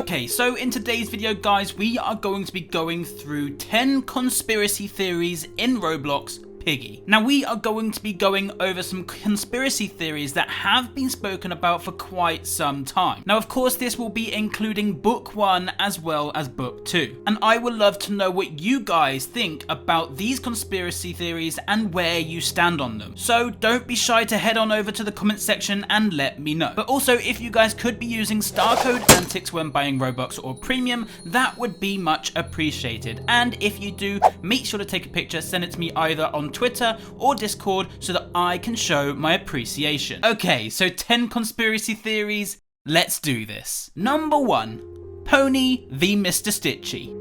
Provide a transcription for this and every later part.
Okay, so in today's video, guys, we are going to be going through 10 conspiracy theories in Roblox Piggy. Now, we are going to be going over some conspiracy theories that have been spoken about for quite some time. Now, of course, this will be including book 1 as well as book 2. And I would love to know what you guys think about these conspiracy theories and where you stand on them. So don't be shy to head on over to the comment section and let me know. But also, if you guys could be using star code Antixx when buying Robux or Premium, that would be much appreciated. And if you do, make sure to take a picture, send it to me either on Twitter or Discord so that I can show my appreciation. Okay, so 10 conspiracy theories, let's do this. Number 1, Pony v Mr. Stitchy.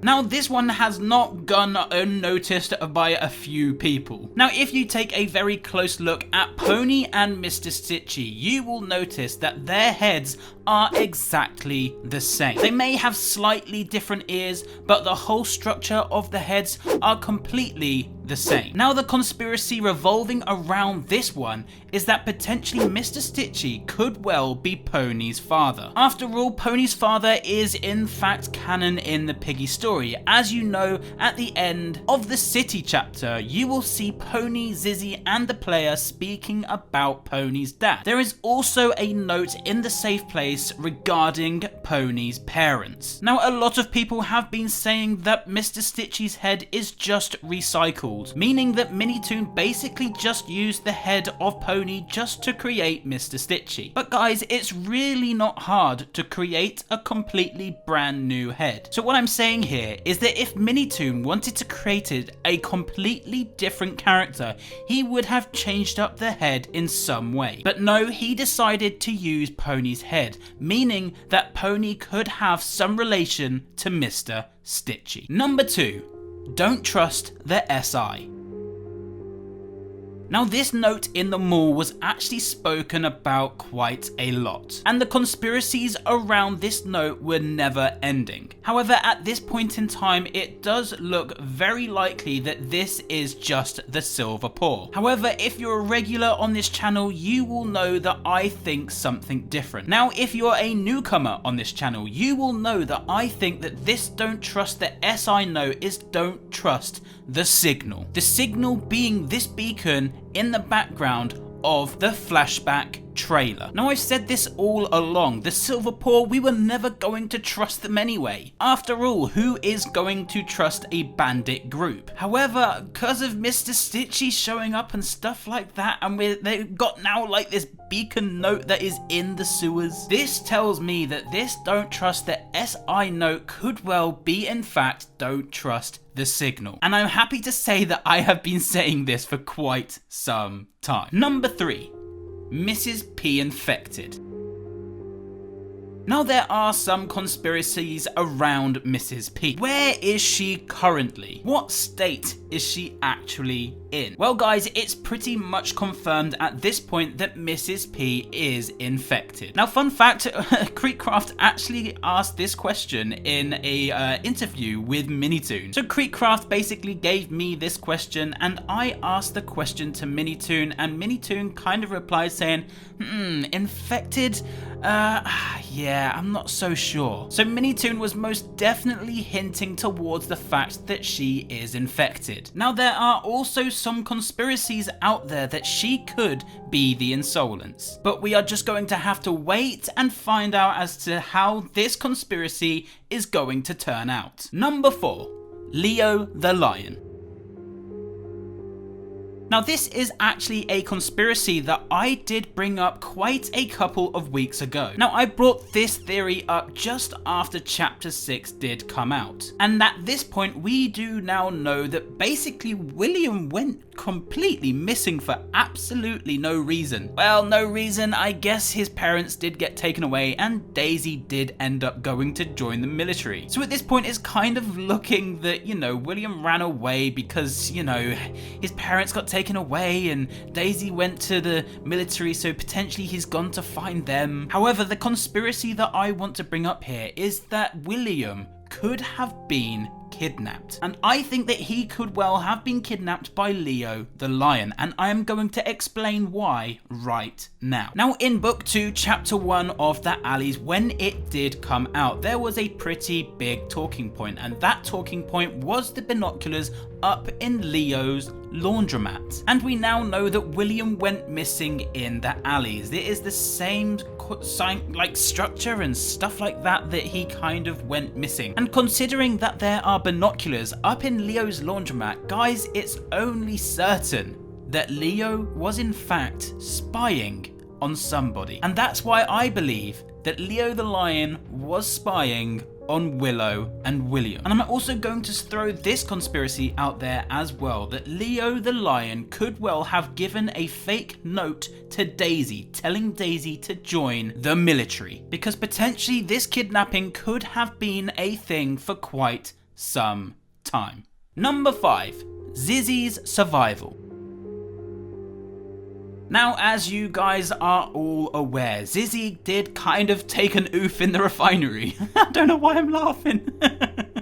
Now, this one has not gone unnoticed by a few people. Now, if you take a very close look at Pony and Mr. Stitchy, you will notice that their heads are exactly the same. They may have slightly different ears, but the whole structure of the heads are completely the same. Now, the conspiracy revolving around this one is that potentially Mr. Stitchy could well be Pony's father. After all, Pony's father is in fact canon in the Piggy story. As you know, at the end of the City chapter, you will see Pony, Zizzy and the player speaking about Pony's dad. There is also a note in the safe place regarding Pony's parents. Now, a lot of people have been saying that Mr. Stitchy's head is just recycled, meaning that Minitoon basically just used the head of Pony just to create Mr. Stitchy. But guys, it's really not hard to create a completely brand new head. So what I'm saying here is that if Minitoon wanted to create a completely different character, he would have changed up the head in some way. But no, he decided to use Pony's head, meaning that Pony could have some relation to Mr. Stitchy. Number 2, don't trust the SI. Now, this note in the mall was actually spoken about quite a lot, and the conspiracies around this note were never ending. However, at this point in time, it does look very likely that this is just the silver paw. However, if you're a regular on this channel, you will know that I think something different. Now, if you're a newcomer on this channel, you will know that I think that this don't trust the SI note is don't trust the signal. The signal being this beacon in the background of the flashback trailer. Now, I've said this all along, the silver paw, we were never going to trust them anyway. After all, who is going to trust a bandit group? However, because of Mr. Stitchy showing up and stuff like that, and they've got now like this beacon note that is in the sewers, this tells me that this don't trust the SI note could well be in fact don't trust the signal. And I'm happy to say that I have been saying this for quite some time. Number 3, Mrs. P infected. Now, there are some conspiracies around Mrs. P. Where is she currently? What state is she actually in? Well, guys, it's pretty much confirmed at this point that Mrs. P is infected. Now, fun fact, Creekcraft actually asked this question in a interview with Minitoon. So Creekcraft basically gave me this question and I asked the question to Minitoon, and Minitoon kind of replied saying, infected? Yeah, I'm not so sure. So Minitoon was most definitely hinting towards the fact that she is infected. Now, there are also some conspiracies out there that she could be the INSOLENCE, but we are just going to have to wait and find out as to how this conspiracy is going to turn out. Number 4, Leo the Lion. Now, this is actually a conspiracy that I did bring up quite a couple of weeks ago. Now, I brought this theory up just after chapter 6 did come out. And at this point, we do now know that basically William went completely missing for absolutely no reason. Well, no reason, I guess his parents did get taken away and Daisy did end up going to join the military. So at this point, it's kind of looking that, William ran away because, his parents got taken away and Daisy went to the military, so potentially he's gone to find them. However, the conspiracy that I want to bring up here is that William could have been kidnapped. And I think that he could well have been kidnapped by Leo the lion, and I am going to explain why right now. Now, in book 2, chapter 1 of The Alleys, when it did come out, there was a pretty big talking point, and that talking point was the binoculars up in Leo's laundromat. And we now know that William went missing in The Alleys. It is the same like structure and stuff like that he kind of went missing. And considering that there are binoculars up in Leo's laundromat, guys, it's only certain that Leo was in fact spying on somebody. And that's why I believe that Leo the lion was spying on Willow and William. And I'm also going to throw this conspiracy out there as well, that Leo the lion could well have given a fake note to Daisy, telling Daisy to join the military, because potentially this kidnapping could have been a thing for quite some time. Number 5, Zizzy's survival. Now, as you guys are all aware, Zizzy did kind of take an oof in the refinery. I don't know why I'm laughing.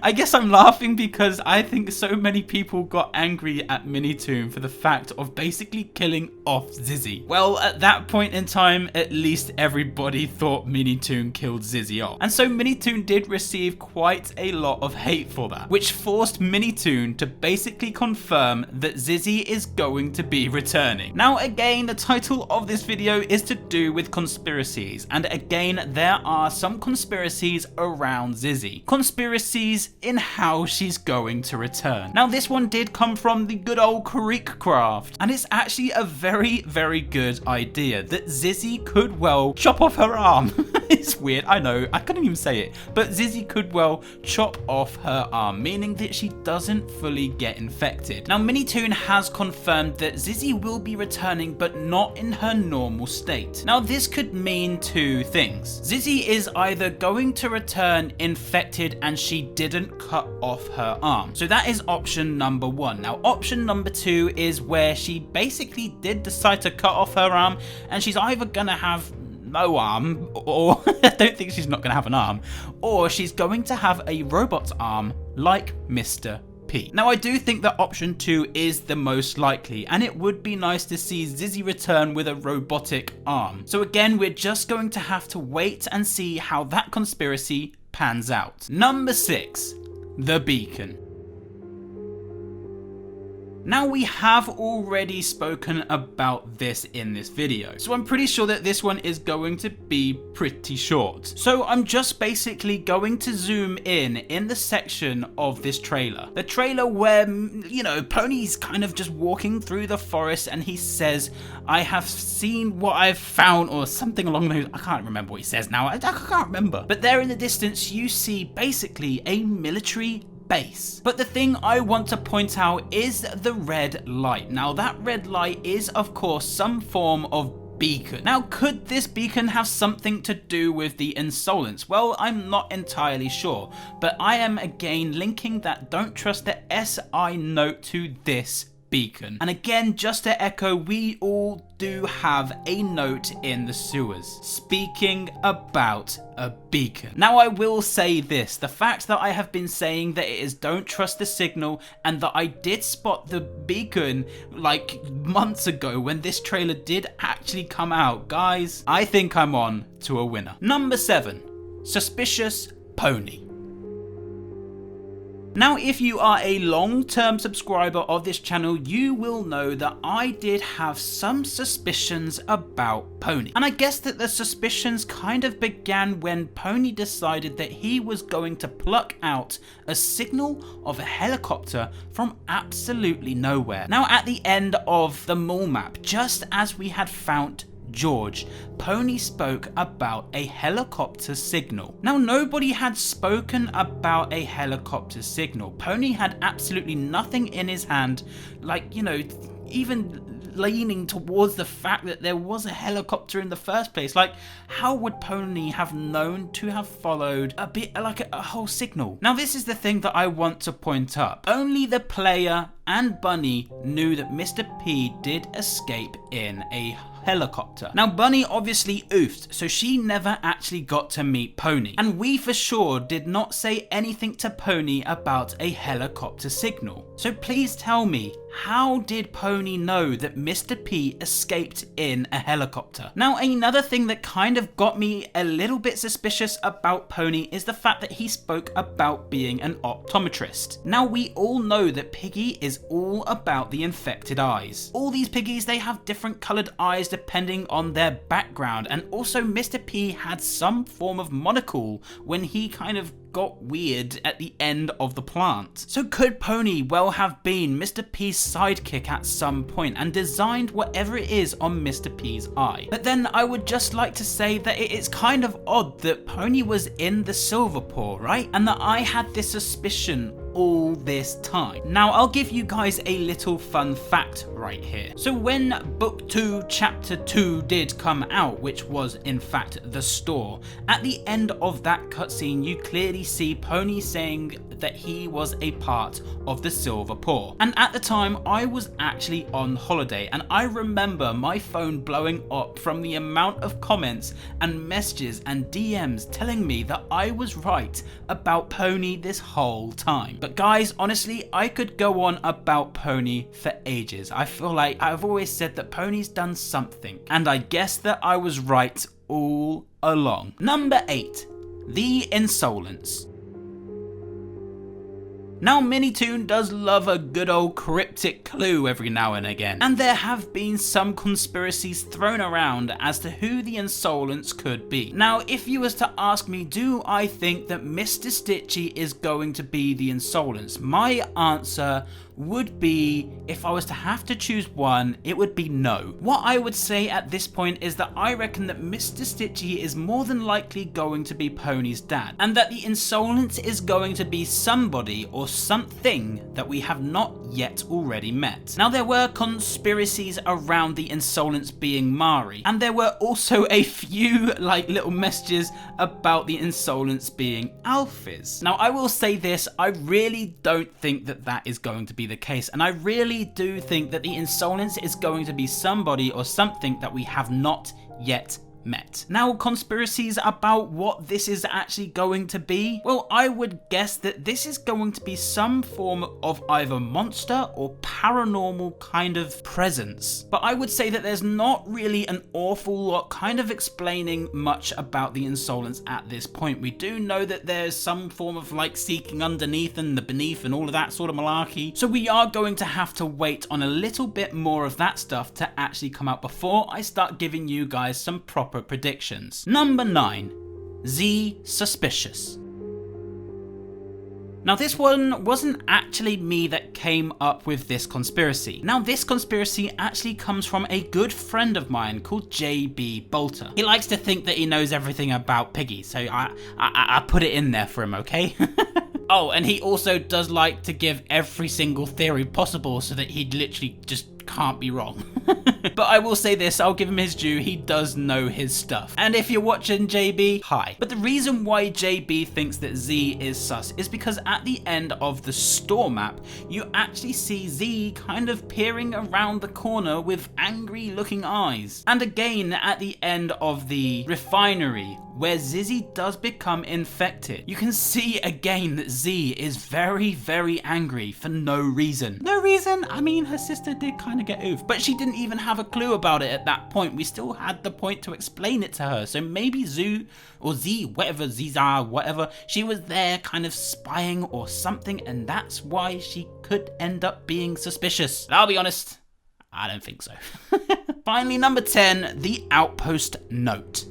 I guess I'm laughing because I think so many people got angry at Minitoon for the fact of basically killing off Zizzy. Well, at that point in time, at least everybody thought Minitoon killed Zizzy off. And so Minitoon did receive quite a lot of hate for that, which forced Minitoon to basically confirm that Zizzy is going to be returning. Now, again, the title of this video is to do with conspiracies, and again, there are some conspiracies around Zizzy. Conspiracies in how she's going to return. Now, this one did come from the good old Creekcraft, and it's actually a very, very good idea that Zizzy could well chop off her arm. It's weird, I know, I couldn't even say it, but Zizzy could well chop off her arm, meaning that she doesn't fully get infected. Now, Minitoon has confirmed that Zizzy will be returning, but not in her normal state. Now, this could mean two things. Zizzy is either going to return infected and she didn't cut off her arm. So that is option number 1. Now, option number 2 is where she basically did decide to cut off her arm, and she's either gonna have no arm, or I don't think she's not gonna have an arm, or she's going to have a robot arm like Mr. P. Now, I do think that option 2 is the most likely, and it would be nice to see Zizzy return with a robotic arm. So again, we're just going to have to wait and see how that conspiracy pans out. Number 6, the beacon. Now, we have already spoken about this in this video, so I'm pretty sure that this one is going to be pretty short. So I'm just basically going to zoom in the section of this trailer. The trailer where, you know, Pony's kind of just walking through the forest and he says, "I have seen what I've found," or something along those. I can't remember what he says now, I can't remember. But there in the distance, you see basically a military base. But the thing I want to point out is the red light. Now, that red light is of course some form of beacon. Now, could this beacon have something to do with the INSOLENCE? Well, I'm not entirely sure, but I am again linking that don't trust the SI note to this beacon. And again, just to echo, we all do have a note in the sewers speaking about a beacon. Now, I will say this, the fact that I have been saying that it is don't trust the signal, and that I did spot the beacon like months ago when this trailer did actually come out, guys, I think I'm on to a winner. Number 7, suspicious pony. Now, if you are a long-term subscriber of this channel, you will know that I did have some suspicions about Pony. And I guess that the suspicions kind of began when Pony decided that he was going to pluck out a signal of a helicopter from absolutely nowhere. Now, at the end of the mall map, just as we had found George, Pony spoke about a helicopter signal. Now, nobody had spoken about a helicopter signal. Pony had absolutely nothing in his hand, like, you know, even leaning towards the fact that there was a helicopter in the first place. Like, how would Pony have known to have followed a bit like a whole signal? Now, this is the thing that I want to point up. Only the player and Bunny knew that Mr. P did escape in a helicopter. Now Bunny obviously oofed, so she never actually got to meet Pony, and we for sure did not say anything to Pony about a helicopter signal. So please tell me, how did Pony know that Mr. P escaped in a helicopter? Now another thing that kind of got me a little bit suspicious about Pony is the fact that he spoke about being an optometrist. Now we all know that Piggy is all about the infected eyes. All these piggies, they have different coloured eyes depending on their background, and also Mr. P had some form of monocle when he kind of got weird at the end of the plant. So could Pony well have been Mr. P's sidekick at some point and designed whatever it is on Mr. P's eye? But then I would just like to say that it is kind of odd that Pony was in the silver paw, right? And that I had this suspicion all this time. Now I'll give you guys a little fun fact right here. So when book 2 chapter 2 did come out, which was in fact The Store, at the end of that cutscene you clearly see Pony saying that he was a part of the Silver Paw. And at the time I was actually on holiday, and I remember my phone blowing up from the amount of comments and messages and DMs telling me that I was right about Pony this whole time. But guys, honestly, I could go on about Pony for ages. I feel like I've always said that Pony's done something, and I guess that I was right all along. Number 8, the Insolence. Now Minitoon does love a good old cryptic clue every now and again, and there have been some conspiracies thrown around as to who the Insolence could be. Now if you was to ask me, do I think that Mr. Stitchy is going to be the Insolence, my answer would be, if I was to have to choose one, it would be no. What I would say at this point is that I reckon that Mr. Stitchy is more than likely going to be Pony's dad, and that the Insolence is going to be somebody or something that we have not yet already met. Now there were conspiracies around the Insolence being Mari, and there were also a few like little messages about the Insolence being Alphys. Now I will say this, I really don't think that that is going to be the case, and I really do think that the Insolence is going to be somebody or something that we have not yet met. Now conspiracies about what this is actually going to be, well I would guess that this is going to be some form of either monster or paranormal kind of presence, but I would say that there's not really an awful lot kind of explaining much about the Insolence at this point. We do know that there's some form of like seeking underneath and the beneath and all of that sort of malarkey, so we are going to have to wait on a little bit more of that stuff to actually come out before I start giving you guys some proper predictions. Number 9, Z Suspicious. Now this one wasn't actually me that came up with this conspiracy. Now this conspiracy actually comes from a good friend of mine called JB Bolter. He likes to think that he knows everything about Piggy, so I put it in there for him, okay? Oh, and he also does like to give every single theory possible so that he literally just can't be wrong. But I will say this, I'll give him his due, he does know his stuff. And if you're watching JB, hi. But the reason why JB thinks that Z is sus is because at the end of the store map, you actually see Z kind of peering around the corner with angry looking eyes. And again at the end of the refinery, where Zizzy does become infected, you can see again that Z is very, very angry for no reason. No reason? I mean, her sister did kind of get oofed, but she didn't even have a clue about it at that point. We still had the point to explain it to her. So maybe Zoo or Z, whatever, Ziza, whatever, she was there kind of spying or something, and that's why she could end up being suspicious. I'll be honest, I don't think so. Finally, number 10, the Outpost note.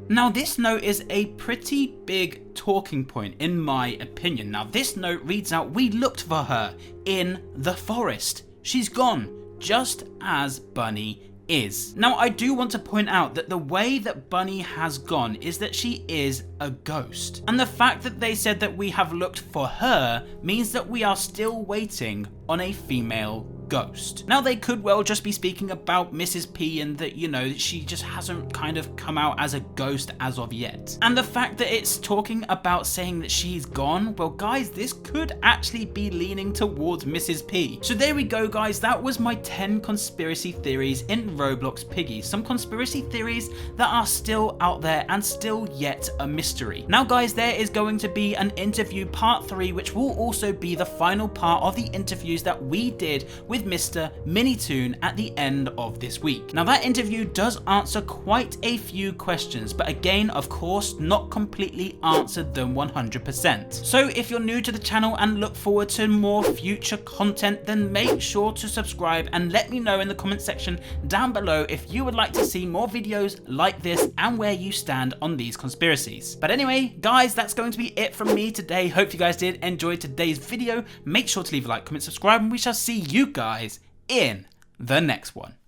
Now this note is a pretty big talking point in my opinion. Now this note reads out, "We looked for her in the forest. She's gone, just as Bunny is." Now I do want to point out that the way that Bunny has gone is that she is a ghost. And the fact that they said that we have looked for her means that we are still waiting on a female ghost. Now they could well just be speaking about Mrs. P and that, you know, she just hasn't kind of come out as a ghost as of yet. And the fact that it's talking about saying that she's gone, well guys, this could actually be leaning towards Mrs. P. So there we go guys, that was my 10 conspiracy theories in Roblox Piggy. Some conspiracy theories that are still out there and still yet a mystery. Now guys, there is going to be an interview part 3 which will also be the final part of the interviews that we did with Mr. Minitoon at the end of this week. Now that interview does answer quite a few questions, but again, of course, not completely answered them 100%. So if you're new to the channel and look forward to more future content, then make sure to subscribe and let me know in the comment section down below if you would like to see more videos like this and where you stand on these conspiracies. But anyway, guys, that's going to be it from me today. Hope you guys did enjoy today's video. Make sure to leave a like, comment, subscribe, and we shall see you guys in the next one.